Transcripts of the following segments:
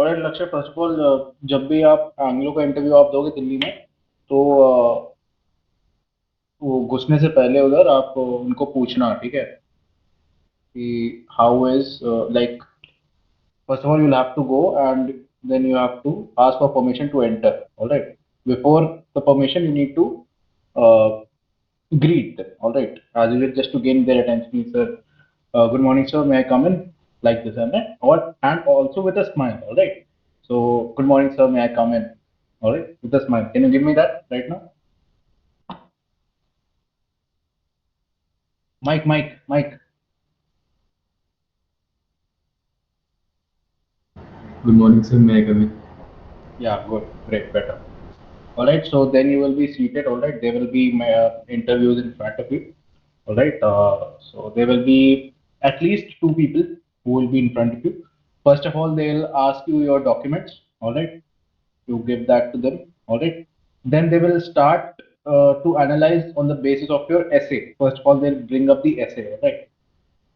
Alright लक्ष्य, first of all जब भी आप एंग्लो का इंटरव्यू आप दोगे दिल्ली में, तो वो घुसने से पहले उधर आप उनको पूछना, ठीक है, कि how is like, first of all you'll have to go and then you have to ask for permission to enter. All right, before the permission you need to uh, greet them. All right, as usual, just to gain their attention. Sir, good morning sir, may I come in, like this, and also with a smile. All right, so good morning sir, may I come in. All right, with a smile. Can you give me that right now? Mike. Good morning, sir. May I come in? Yeah, good, great, better. All right, so then you will be seated. All right, there will be interviews in front of you. All right, so there will be at least two people who will be in front of you. First of all, they'll ask you your documents. All right, to give that to them. All right, then they will start to analyze on the basis of your essay. First of all, they'll bring up the essay. All right,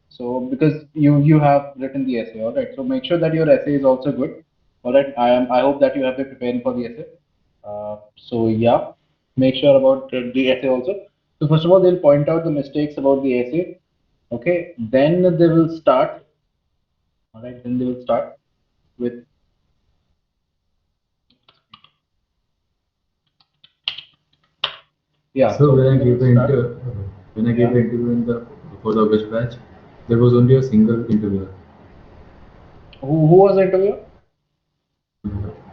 so because you have written the essay. All right, so make sure that your essay is also good. All right, I hope that you have been preparing for the essay. So yeah, make sure about the essay also. So first of all, they'll point out the mistakes about the essay. Okay, then they will start. All right, then they will start with, yeah. So So when then I they will gave the start. Yeah. interview in the for the August batch, there was only a single interviewer. Who was the interviewer?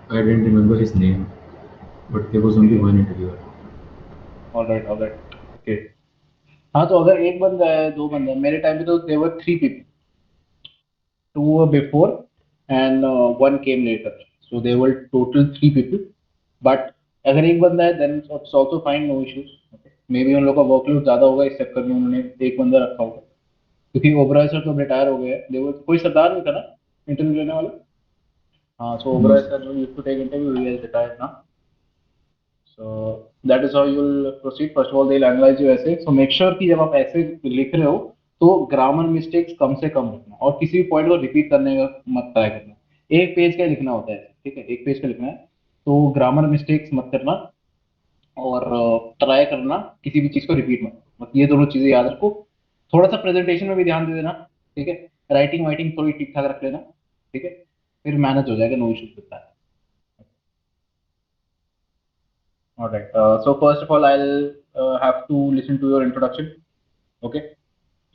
I didn't remember his name, but there was only Okay. one interviewer. All right. All right. Okay. हाँ, तो अगर एक बंदा है, दो बंदा है, मेरे टाइम पे तो there were three people, two were before and one came later. So they were total three people. But अगर एक बंदा है then it's also fine, no issues. Okay. Maybe उन लोग का वर्कलोड ज्यादा होगा, इस चक्कर में उन्होंने एक बंदा रखा होगा, क्योंकि ओबराय सर तो रिटायर हो गए हैं। देवर कोई सरदार नहीं था ना इंटरव्यू लेने वाला? हाँ, so No, Oberoi sir. Sir used to take interview, he has retired now. So that is how you'll proceed. First of all, they'll analyze your essay. So make sure कि जब आप ऐसे लिख रहे हो तो ग्रामर मिस्टेक्स कम से कम रखना, और किसी भी पॉइंट को रिपीट करने का मत ट्राई करना। एक पेज का लिखना होता है, ठीक है, एक पेज का लिखना है, तो ग्रामर मिस्टेक्स मत करना, और ट्राई करना किसी भी चीज को रिपीट मत करना। बस ये दोनों चीजें याद रखो। थोड़ा सा प्रेजेंटेशन में भी ध्यान दे देना, ठीक है, राइटिंग वाइटिंग थोड़ी ठीक ठाक रख लेना, ठीक है, फिर मैनेज हो जाएगा, no issues with that. All right. So first of all, I'll have to listen to your introduction. Okay.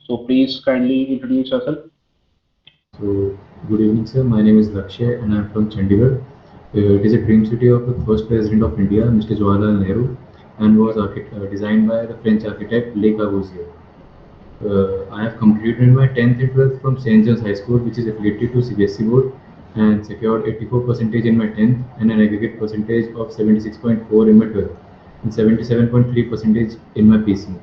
So please kindly introduce yourself. So good evening, sir. My name is Lakshya, and I'm from Chandigarh. It is a dream city of the first president of India, Mr. Jawaharlal Nehru, and was designed by the French architect Le Corbusier. I have completed my 10th and 12th from St. John's High School, which is affiliated to CBSE board, and secured 84 percentage in my 10th and an aggregate percentage of 76.4 in my 12th and 77.3 percentage in my PC.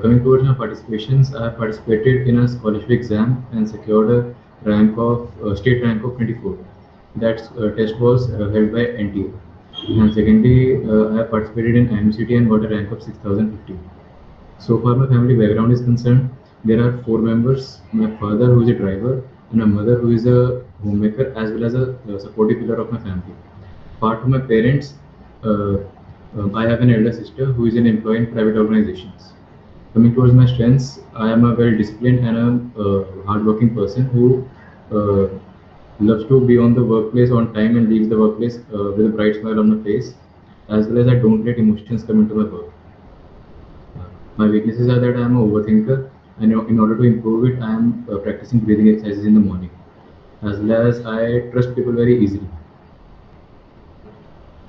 Coming towards my participations, I have participated in a scholarship exam and secured a rank of state rank of 24. That test was held by NTA. And secondly, I have participated in IMCT and got a rank of 6050. So far my family background is concerned, there are four members: my father who is a driver, and my mother who is a homemaker as well as a supportive pillar of my family. Apart from my parents, uh, I have an elder sister who is an employee in private organizations. Coming towards my strengths, I am a well disciplined and a hardworking person who uh, loves to be on the workplace on time and leaves the workplace with a bright smile on my face, as well as I don't let emotions come into my work. My weaknesses are that I am an overthinker, and in order to improve it, I am practicing breathing exercises in the morning, as well as I trust people very easily.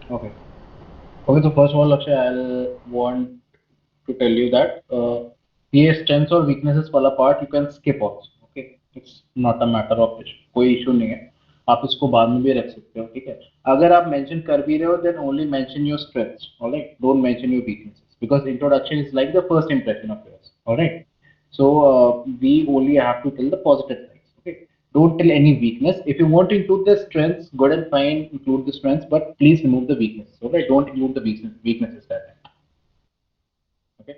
Okay. Okay. So first of all, Akshay, I'll want to tell you that ये strengths और weaknesses वाला part you can skip also. Okay. It's not a matter of issue. कोई issue नहीं है. आप इसको बाद में भी रख सकते हो, ठीक है। अगर आप mention कर भी रहे हो then only mention your strengths. All right. Don't mention your weaknesses because introduction is like the first impression of yours. All right. So we only have to tell the positive sides. Okay. Don't tell any weakness. If you want to include the strengths, good and fine, include the strengths, but please remove the weaknesses. Okay. Don't include the weaknesses that time. Okay.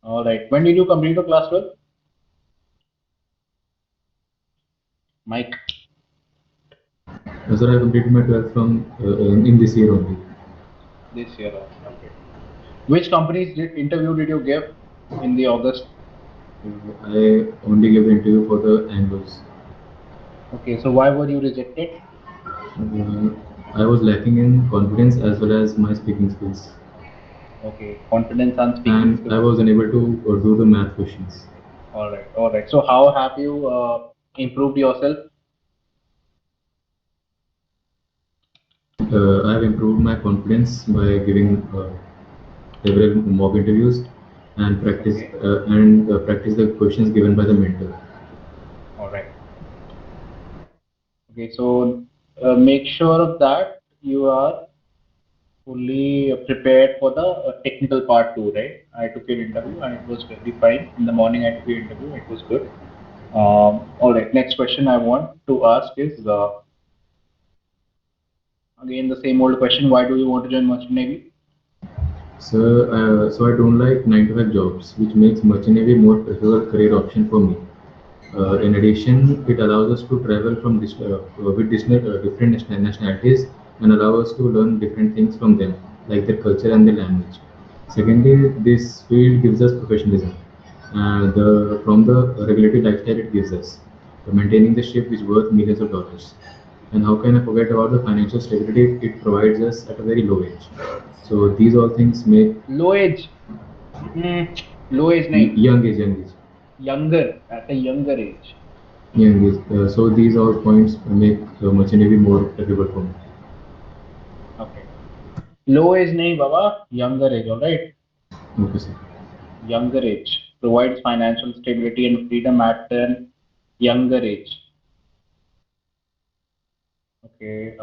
All right. When did you complete your class 12? Mike. Sir, I completed my 12th from in this year only. This year only. Okay. Which companies did interview did you give in the August? I only gave the interview for the Anglos. Okay, so why were you rejected? Uh, I was lacking in confidence as well as my speaking skills, Okay, confidence and speaking and I skills. was unable to do the math questions. All right, all right. So how have you improved yourself? I have improved my confidence by giving several mock interviews and Okay, practice the questions given by the mentor. all right. Okay, so make sure of that you are fully prepared for the technical part too, right? I took your interview and it was very fine. In the morning, I took your interview, it was good. All right, next question I want to ask is again the same old question. Why do you want to join Merchant Navy? So I don't like 9 to 5 jobs, which makes merchant navy more preferable career option for me. All In right, addition, it allows us to travel with different nationalities and allow us to learn different things from them, like their culture and their language. Secondly, this field gives us professionalism from the regulatory lifestyle it gives us, maintaining the ship is worth millions of dollars. And how can I forget about the financial stability it provides us at a very low age? So these all things make low age. Hmm, low age, nahi. Younger, at a younger age. young age. So these all points make merchant navy more preferable for me. Okay. Low age, nahi, Baba. Younger age, all right. Okay, sir. Younger age provides financial stability and freedom at an younger age. Okay.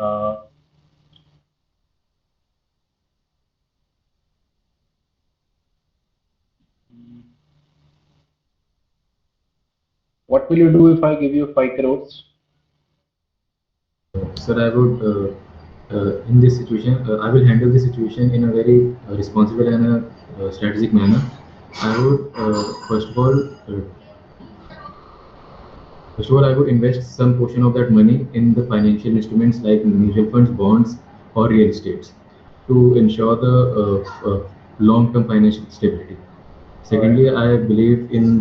What will you do if I give you 5 crores? Sir, I would in this situation, I will handle this situation in a very responsible and a strategic manner. I would first of all, I would invest some portion of that money in the financial instruments like mutual funds, bonds, or real estates to ensure the long-term financial stability. All right. Secondly, I believe in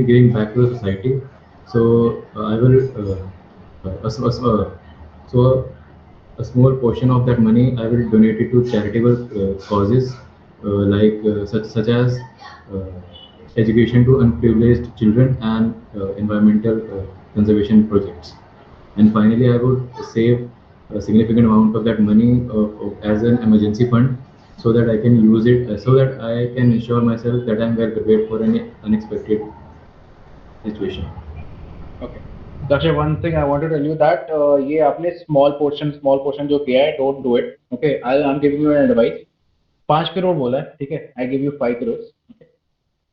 giving back to the society. So I will so, so a small portion of that money I will donate it to charitable causes such as uh, education to unprivileged children and environmental conservation projects. And finally, I would save a significant amount of that money as an emergency fund so that I can use it so that I can ensure myself that I'm well prepared for any unexpected situation. Okay. Dakshay, one thing I want to tell you that ये आपने small portion जो किया है, don't do it. Okay, I'm giving you an advice. 5 crore बोला है, ठीक है? I give you 5 crores.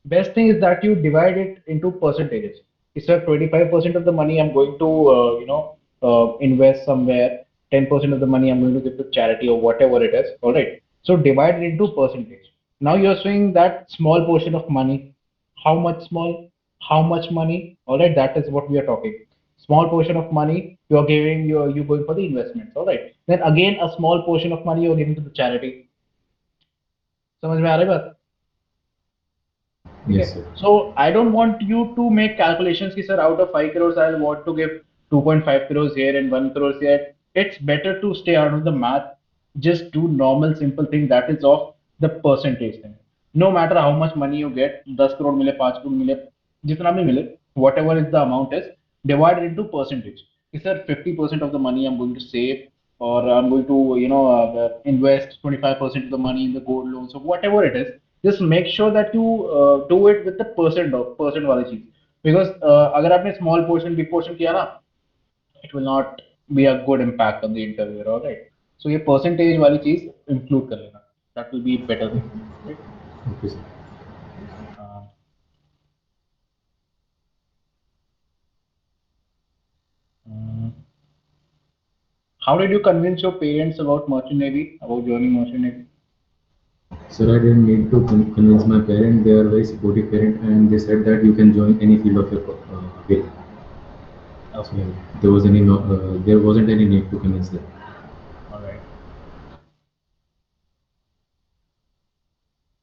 Best thing is that you divide it into percentages. It's like 25% of the money I'm going to, invest somewhere. 10% of the money I'm going to give to charity or whatever it is. All right. So divide it into percentage. Now you're saying that small portion of money. How much small? How much money? All right. That is what we are talking. Small portion of money you're giving. You're going for the investments. All right. Then again a small portion of money you're giving to the charity. समझ में आ रही है बात? ठीक है. Yes, sir. So I don't want you to make calculations ki sir out of 5 crores I want to give 2.5 crores here and 1 crores here. It's better to stay out of the math. Just do normal simple thing that is of the percentage thing. No matter how much money you get, 10 crore मिले, 5 crore मिले, जितना भी मिले, whatever is the amount is, divide it into percentage. Is sir 50% of the money I'm going to save, or I'm going to invest 25% of the money in the gold loans, or whatever it is. Just make sure that you do it with the percent वाली चीज, because अगर आपने small portion big portion किया ना, it will not be a good impact on the interviewer, all right? So ये percentage वाली चीज include कर लेना, that will be better thing, right? Okay, sir. uh, mm, how did you convince your parents about merchant navy, about joining merchant navy? Sir, I didn't need to convince my parent. They are very supportive parent, and they said that you can join any field of your will. So Okay. there wasn't any need to convince them. All right.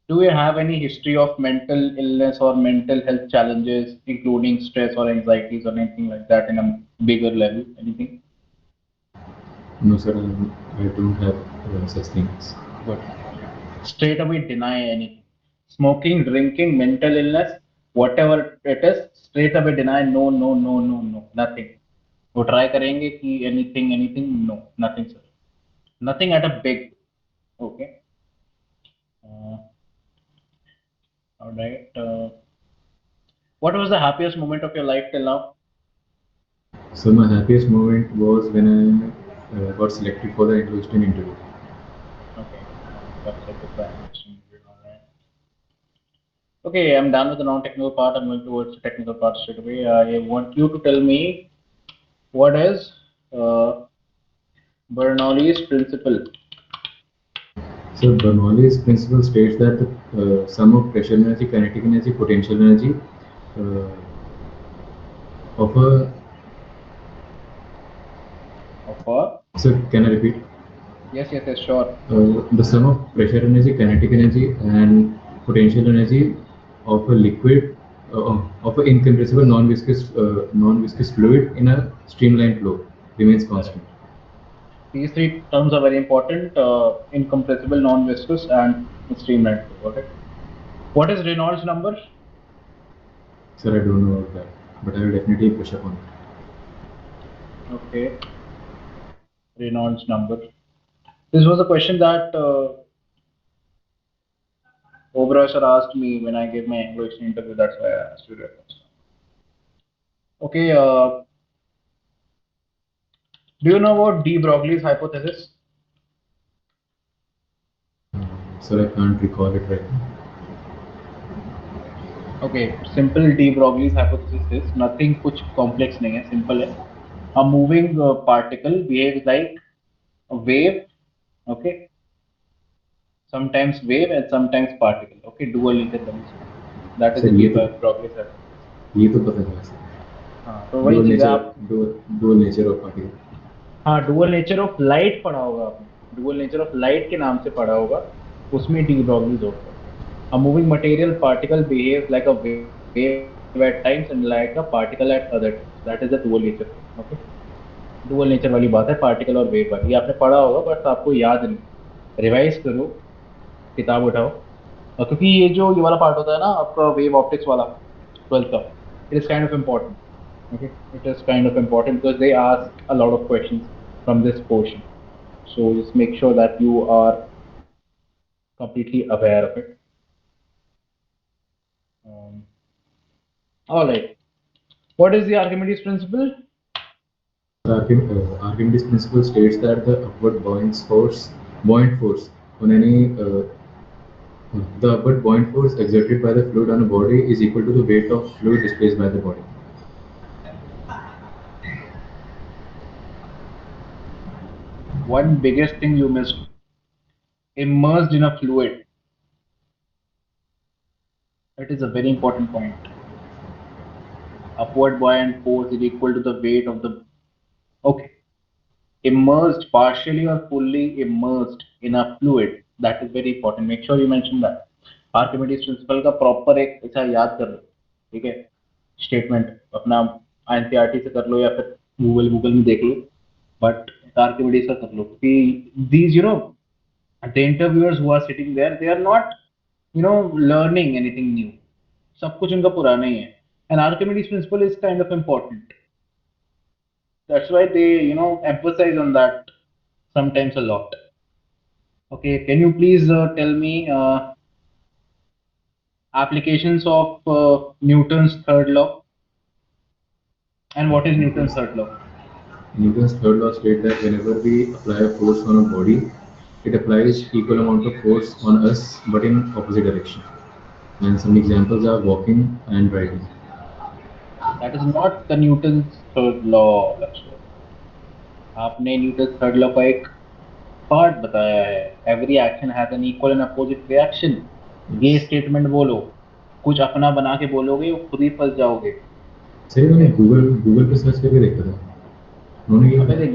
Do you have any history of mental illness or mental health challenges, including stress or anxieties or anything like that in a bigger level? Anything? No, sir, I don't have such things. Good. Straight away deny anything. Smoking, drinking, mental illness, whatever it is, straight away deny. No, no, no, no, no, nothing. वो try करेंगे कि anything, no, nothing, sir. Nothing at a big. Okay. Uh, all right. What was the happiest moment of your life till now? So my happiest moment was when I got selected for the English interview. Okay. Got selected for English interview. All right. Okay, I'm done with the non-technical part. I'm going towards the technical part straight away. I want you to tell me what is uh, Bernoulli's principle. So Bernoulli's principle states that the sum of pressure energy, kinetic energy, potential energy uh, of a. Of a So can I repeat? yes, sure. The sum of pressure energy, kinetic energy, and potential energy of a liquid of an incompressible non-viscous fluid in a streamlined flow remains Correct. constant. These three terms are very important: incompressible, non-viscous, and streamlined flow. Okay. What is Reynolds number? Sir, I don't know about that, but I will definitely push up on it. Okay, Reynolds number. This was a question that Oberoi sir asked me when I gave my English interview. That's why I asked you reference. Okay. Do you know about de Broglie's hypothesis? Sir, I can't recall it right now. Okay, simple de Broglie's hypothesis is nothing कुछ complex नहीं है, simple है. A moving particle behaves like a wave, okay, sometimes wave and sometimes particle, okay, dual nature बनी उसकी. That is sir the de Broglie's hypothesis. ये तो पता चला सर. हाँ, तो वही डुअल चीज़ है नेचर आप. Dual nature of particle. हाँ, डुअल नेचर ऑफ लाइट पढ़ा होगा आपने. डुअल नेचर ऑफ लाइट के नाम से पढ़ा होगा. उसमें de Broglie's होता है. A moving material particle behaves like a wave at times and like a particle at other times. That is the dual nature. Okay. Dual nature वाली बात है पार्टिकल और वेव वाली. ये आपने पढ़ा होगा बट आपको याद नहीं. रिवाइज करो, किताब उठाओ. और क्योंकि ये वाला पार्ट होता है ना आपका वेव ऑप्टिक्स वाला 12th का, it is kind of important. Okay, it is kind of important because they ask a lot of questions from this portion. So just make sure that you are completely aware of it. Um, all right. What is the Archimedes principle? Archimedes principle states that the upward buoyant force on any the upward buoyant force exerted by the fluid on a body is equal to the weight of fluid displaced by the body. One biggest thing you missed: immersed in a fluid. It is a very important point. Upward buoyant force is equal to the weight of the. Okay. Immersed, partially or fully immersed in a fluid. That is very important. Make sure you mention that. Archimedes principal का proper एक ऐसा याद कर लो. ठीक है. Statement अपना NCERT से कर लो या फिर गूगल में देख लो. बट आर्किमिडीज का कर लो कि these the interviewers who are sitting there, they are not learning anything new. सब कुछ उनका पुराना ही है. And Archimedes principle is kind of important. That's why they emphasize on that sometimes a lot. Okay, can you please tell me applications of Newton's third law, and what is Newton's Newton's, third law? Newton's third law states that whenever we apply a force on a body, it applies equal amount of force on us but in opposite direction. And some examples are walking and driving. That is not the Newton's third law, Lakshya. आपने Newton third law का एक part बताया है. Every action has an equal and opposite reaction. ये Yes. Statement बोलो. कुछ अपना बना के बोलोगे खुद ही फंस जाओगे. सर ये मैंने Okay. गूगल गूगल पे सर्च करके देखा था, उन्होंने ये अबे बताया। देख,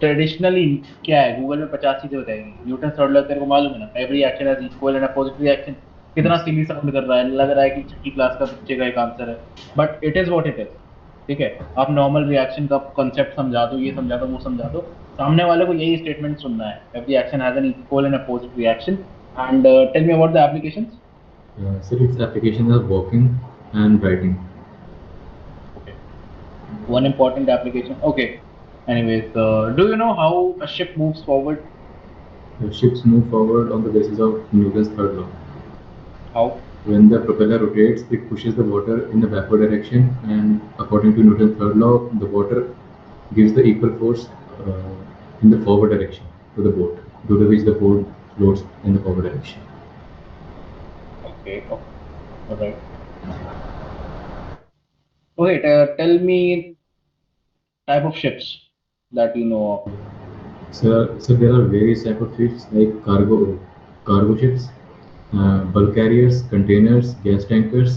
ट्रेडिशनली क्या है, गूगल में 50 चीजें बताएगी। न्यूटन थर्ड लॉ तेरे को मालूम है ना, every action has equal and opposite reaction. कितना Yes. सिली साउंड कर रहा है, लग रहा है कि छठी क्लास का बच्चे का एक आंसर है, but it is what it is. ठीक है, आप नॉर्मल रिएक्शन का कॉन्सेप्ट समझा दो, ये समझा दो, वो समझा दो, सामने वाले को यही स्टेटमेंट सुनना है, every action has an equal and opposite reaction. And tell me about the applications. Sir, its applications are walking and writing. Okay, one important application. Okay, anyways, do you know how a ship moves forward? Ships move forward on the basis of Newton's third law. How? When the propeller rotates, it pushes the water in the backward direction, and according to Newton's third law, the water gives the equal force in the forward direction to the boat, due to which the boat floats in the forward direction. Okay, okay, all right. Okay, tell me type of ships that you know of. So there are various type of ships like cargo ships, bulk carriers, containers, gas tankers,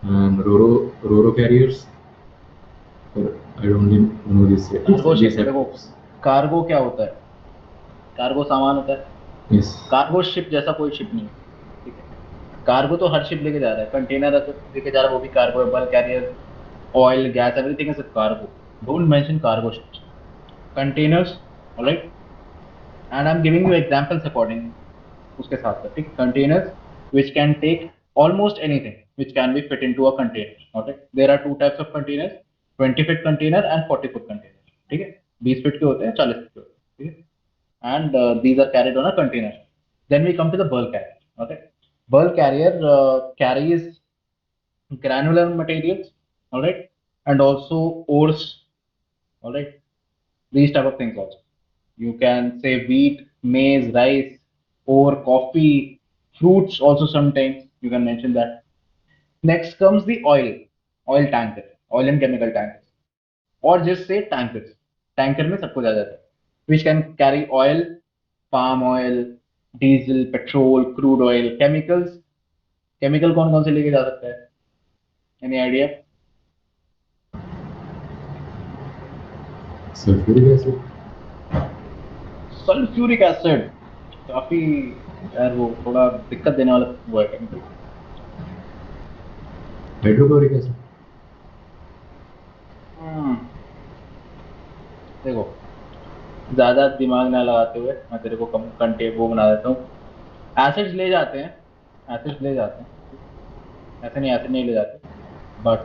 and roro carriers. I don't know cargo these ship, type of देखो, ships. Cargo क्या होता है? Cargo सामान होता है। Yes. Cargo ship जैसा कोई ship नहीं है। ठीक है, कार्गो तो हर शिप लेके जा रहा है, कंटेनर अगर लेके जा रहा है वो भी कार्गो है, bulk carrier, oil gas everything is cargo. Don't mention cargo ships, containers, alright. And I am giving you examples according, उसके साथ साथ, ठीक, containers which can take almost anything which can be fit into a container. Okay, there are two types of containers, 20 feet container and 40 foot container. ठीक है, 20 feet के होते हैं, 40 feet के होते हैं। ठीक है, and these are carried on a container. Then we come to the bulk carrier. Okay, bulk carrier carries granular materials, all right, and also ores, all right, these type of things also. You can say wheat, maize, rice, or coffee, fruits also sometimes. You can mention that. Next comes the oil tanker, oil and chemical tankers, or just say tankers. Tanker में सब कुछ आ जाता है, which can carry oil, palm oil, diesel, petrol, crude oil, chemicals. Chemical कौन कौन से लेके जा सकता है? Any idea? Sulfuric acid, sulphuric acid, काफी, यार वो थोड़ा दिक्कत देने वाला वो है केमिकल। hydrochloric acid. देखो, ज्यादा दिमाग ना लगाते हुए मैं तेरे को कम कंटे वो बना देता हूँ। एसिड्स ले जाते हैं, एसिड्स ले जाते हैं, ठीक है? ऐसे नहीं, एसिड नहीं ले जाते, but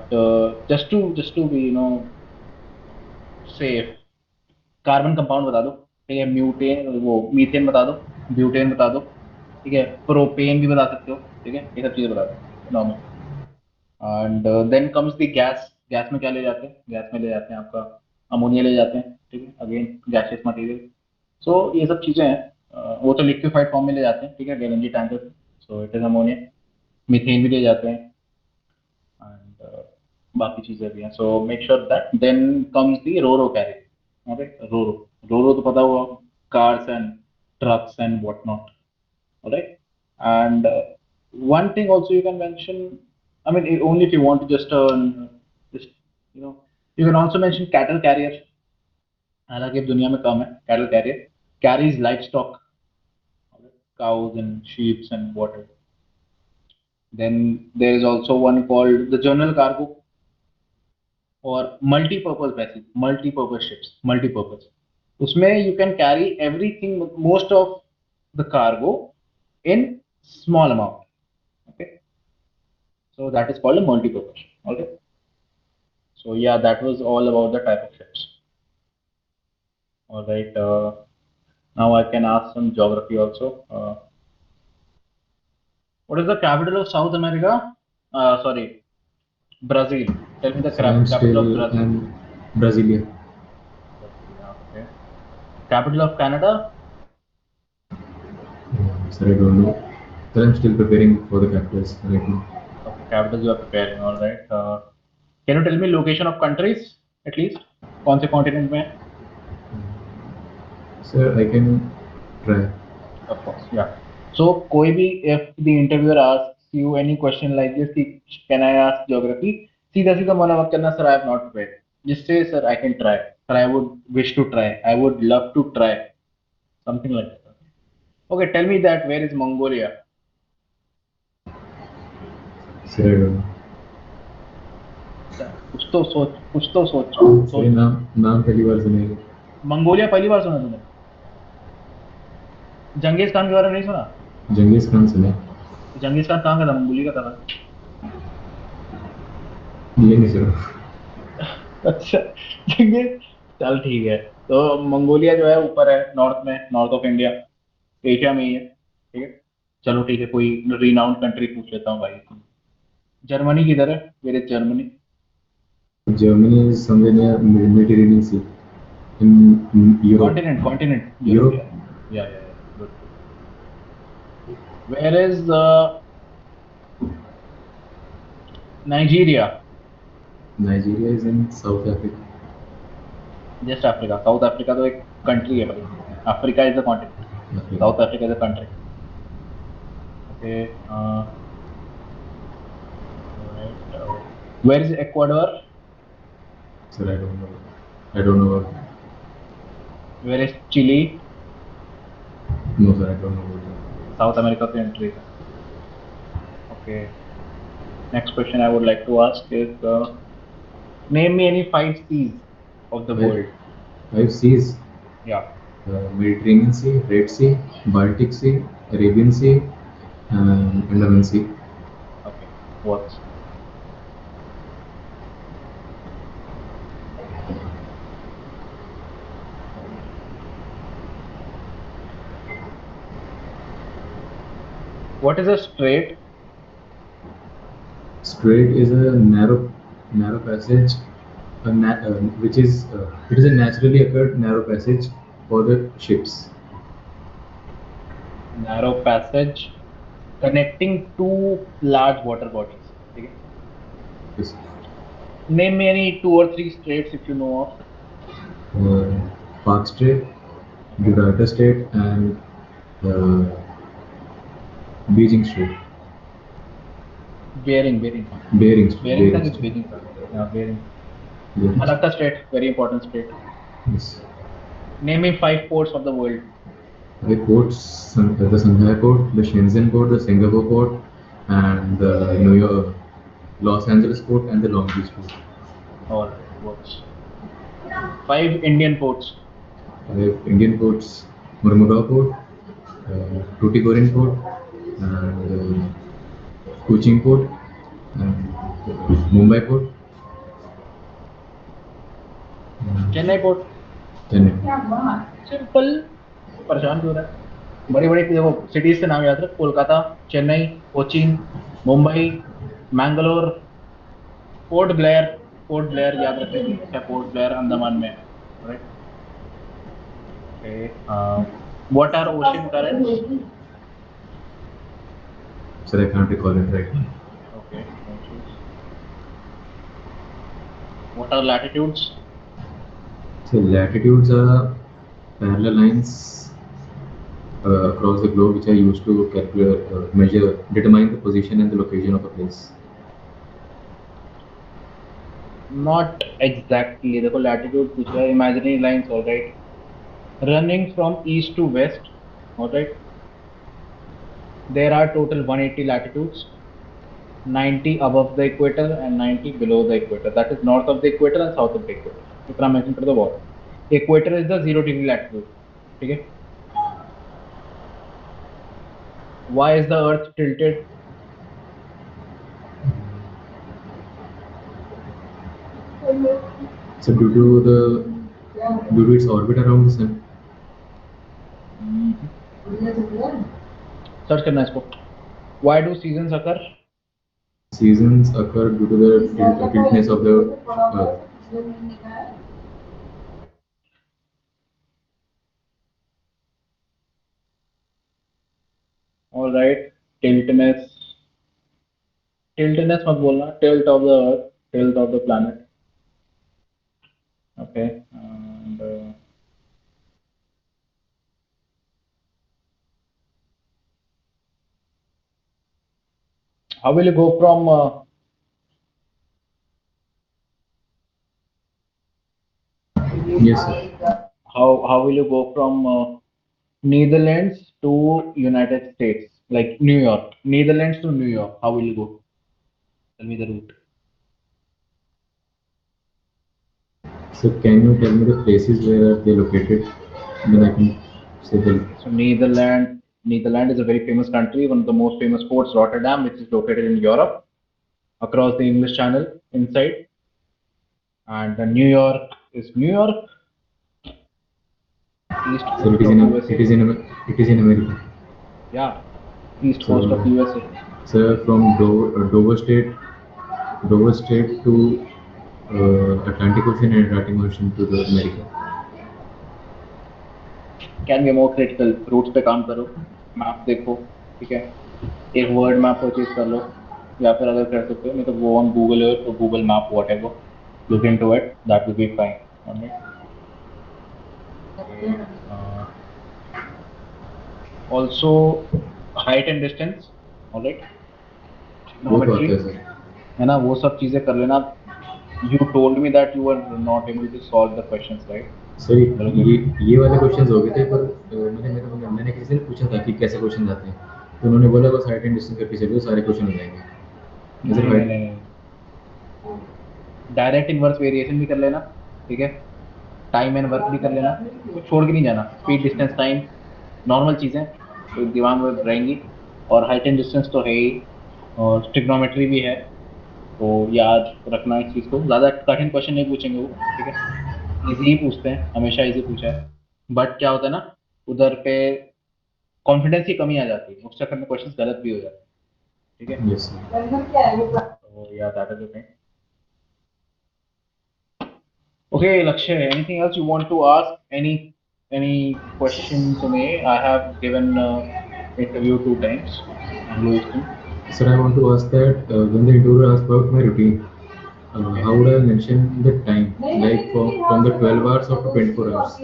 just to be safe, carbon compound बता दो। ठीक है, म्यूटेन, वो मीथेन बता दो, ब्यूटेन बता दो, ठीक है, प्रोपेन भी बता सकते हो। ठीक है, ये सब चीजें बता दो normal. And then comes the gas. Gas में क्या ले जाते हैं? गैस में ले जाते हैं आपका अमोनिया ले जाते हैं। ठीक है, अगेन गैसियस मटेरियल। सो ये सब चीजें हैं। वो तो लिक्विफाइड फॉर्म में ले जाते हैं, ठीक है, LNG tanker. So it is ammonia. Methane भी ले जाते हैं, एंड बाकी चीजें भी हैं। So make sure that. Then comes the roro carrier. Okay, roro, roro तो पता हुआ, cars and trucks and what not, right. And one thing also you can mention, I mean, only if you want to just you know, you can also mention cattle carrier। हालांकि अब दुनिया में कम है cattle carrier, carries livestock, cows and sheep and whatever। Then there is also one called the general cargo, or multi-purpose vessels, multi-purpose ships, multi-purpose। उसमें you can carry everything, most of the cargo in small amount। Okay, so that is called a multi-purpose. Okay, so yeah, that was all about the type of ships. All right, now I can ask some geography also. What is the capital of South America? Sorry, Brazil. Tell me the So I'm capital of still Brazil. I'm Brasilia. Brasilia, okay. Capital of Canada? Sir, I don't know. Sir, I'm still preparing for the capitals right now. Okay, capitals you are preparing. All right. Can you tell me location of countries at least? कौन से continent में है? Sir, I can try. Of course, yeah. So कोई भी, if the interviewer asks you any question like this, कि can I ask geography? सीधा सीधा मना मत करना sir, I have not tried. Just say sir I can try, or I would wish to try, I would love to try, something like that. Okay, tell me that where is Mongolia? Sir I don't know. कुछ तो सोच sir ये सोच. नाम नाम पहली बार सुने. Mongolia पहली बार सुना तूने? जंगीज खान के बारे में नहीं सुना? जंगीज खान सुने. जंगीज खान कहाँ का था? मंगोलिया का था. ये नहीं सुना. अच्छा. जंगीज. चल ठीक है. तो मंगोलिया जो है ऊपर है, नॉर्थ में, नॉर्थ ऑफ इंडिया, एशिया में ही है. ठीक है. चलो ठीक है, कोई रिनाउंड कंट्री पूछ लेता हूँ भाई. जर्मनी किधर है? Where is Germany? Germany is somewhere near Mediterranean Sea in Europe. Continent, Europe. Europe. Yeah. Good. Where is Nigeria? Nigeria is in South Africa. Just Africa. South Africa तो एक country है भाई. Africa is the continent. Africa. South Africa is the country. Okay. Where is Ecuador? Sir, I don't know. I don't know. Where is Chile? No, sir, I don't know. South America की country है. Okay. Next question I would like to ask is, name me any 5 seas of the Five, world. 5 seas. Yeah. Mediterranean Sea, Red Sea, Baltic Sea, Arabian Sea, and Andaman Sea. Okay. Works. What is a strait? Strait is a narrow passage, which is it is a naturally occurred narrow passage for the ships. Narrow passage connecting two large water bodies. Okay. Yes. Name me any 2 or 3 straits if you know Park Strait, Gibraltar Strait, and uh, Beijing Strait. of. Bering. Bering Bering tag is Strait. Beijing tag. Yeah, Bering. Bering Strait. Malacca Strait, very important strait. Yes. Name me 5 ports of the world. The ports, the Shanghai port, the Shenzhen port, the Singapore port, and the New York, Los Angeles port, and the Long Beach port. All right, works. 5 Indian ports. Indian ports: Murmugao port, Tuticorin port, and Cochin port, and Mumbai port, Chennai port. Chennai. Simple. परेशान क्यों हो रहा है? बड़ी बड़ी देखो cities के नाम याद रख. Kolkata, Chennai, Cochin, Mumbai, Mangalore, port Blair. Port Blair याद रखने की क्या? पोर्ट ब्लेयर अंडमान में है. Right. Okay. What are ocean currents? Sir, I can't recall it right now. Okay, no issues. What are latitudes? So latitudes are parallel lines across the globe which are used to calculate, determine the position and the location of a place. Not exactly. देखो latitude पूछ रहा है. Imaginary lines, all right. Running from east to west, all right. There are total 180 latitudes. 90 above the equator and 90 below the equator. That is north of the equator and south of the equator. इतना mention कर दो बहुत. Equator is the 0 degree latitude. ठीक है. Why is the Earth tilted? So due to its orbit around the sun. Search करना इसको. Why do seasons occur? Seasons occur due to the tiltness of the Earth. All right. Tiltness. Tiltness मत बोलना. Tilt of the Earth. Tilt of the planet. Okay. And how will you go from Yes, sir. How will you go from Netherlands to United States, like New York, Netherlands to New York? How will you go? Tell me the route. So can you tell me the places where are they located? Then I can say the. So Netherlands is a very famous country, one of the most famous ports, Rotterdam, which is located in Europe, across the English Channel inside. And New York is New York, east So coast of it USA. is in it is in America. Yeah, east coast of So USA. from Dover State to Atlantic Ocean and Atlantic Ocean to the America. Can be more critical, roots पे काम करो, map देखो, ठीक है, एक word map purchase कर लो, या फिर अगर कर सकते हो नहीं तो वो ऑन गूगल अर्थ और Google map what ever, look into it, that will be fine. Alright. Okay. Also height and distance. Alright. वो तो ट्रिग्नोमेट्री आता है सर. है ना, वो सब चीजें कर लेना. You told me that you are not able to solve the questions, right? Sir ये वाले क्वेश्चंस हो गए थे, पर मैंने किसी ने पूछा था कि कैसे क्वेश्चन आते हैं, तो उन्होंने बोला बस हाइट एंड डिस्टेंस करके चलिए सारे क्वेश्चन हो जाएंगे. सर नहीं नहीं हाइट. नहीं, डायरेक्ट इनवर्स वेरिएशन भी कर लेना, ठीक है, टाइम एंड वर्क भी कर लेना, कुछ छोड़ के नहीं जाना. स्पीड, डिस्टेंस, टाइम, नॉर्मल चीज़ें तो दिमाग में रहेंगी. और हाइट एंड डिस्टेंस तो है ही, और ट्रिग्नोमेट्री भी है, तो याद रखना इस चीज़ को. ज़्यादा कठिन क्वेश्चन नहीं पूछेंगे वो, ठीक है, इजी ही पूछते हैं, हमेशा इजी पूछा है. बट क्या होता है ना, उधर पे कॉन्फिडेंस की कमी आ जाती है, उस चक्कर में क्वेश्चन गलत भी हो जाते हैं, ठीक है. Yes sir. तो याद आता है. Okay, Lakshya, anything else you want to ask? Any question to me? I have given interview 2 times. I'm Louis. Sir, I want to ask that when the interviewer asks about my routine, Okay. how would I mention the time, like from the 12 hours up to 24 hours?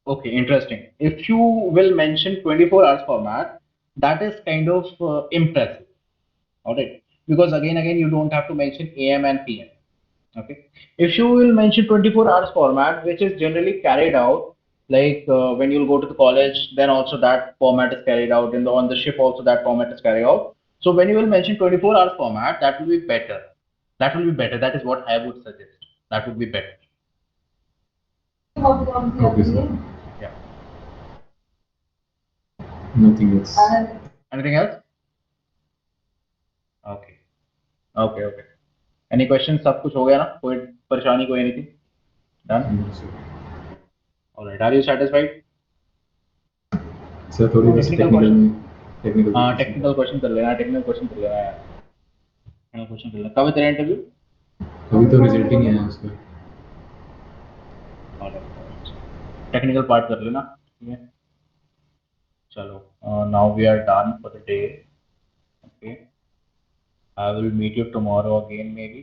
Okay, interesting. If you will mention 24 hours format, that is kind of impressive. All right. Because again, you don't have to mention AM and PM. Okay. If you will mention 24 hours format, which is generally carried out, like when you'll go to the college, then also that format is carried out. In the on the ship also that format is carried out. So when you will mention 24 hours format, that will be better. That will be better. That is what I would suggest. That would be better. Okay, sir. Yeah. Nothing else. Anything else? Okay. Okay. Any questions? सब कुछ हो गया ना? कोई परेशानी, कोई anything? Done? No, sir. All right. Are you satisfied? Sir थोड़ी बस Technical question. टेक्निकल हाँ, क्वेश्चन. टेक्निकल क्वेश्चन कर लेना, टेक्निकल क्वेश्चन कर लेना यार. टेक्निकल क्वेश्चन कर लेना. कब है तेरा इंटरव्यू? अभी तो रिजल्ट ही नहीं आया उसका. टेक्निकल पार्ट कर लेना, ठीक है. चलो, now we are done for the day. Okay, I will meet you tomorrow again may be.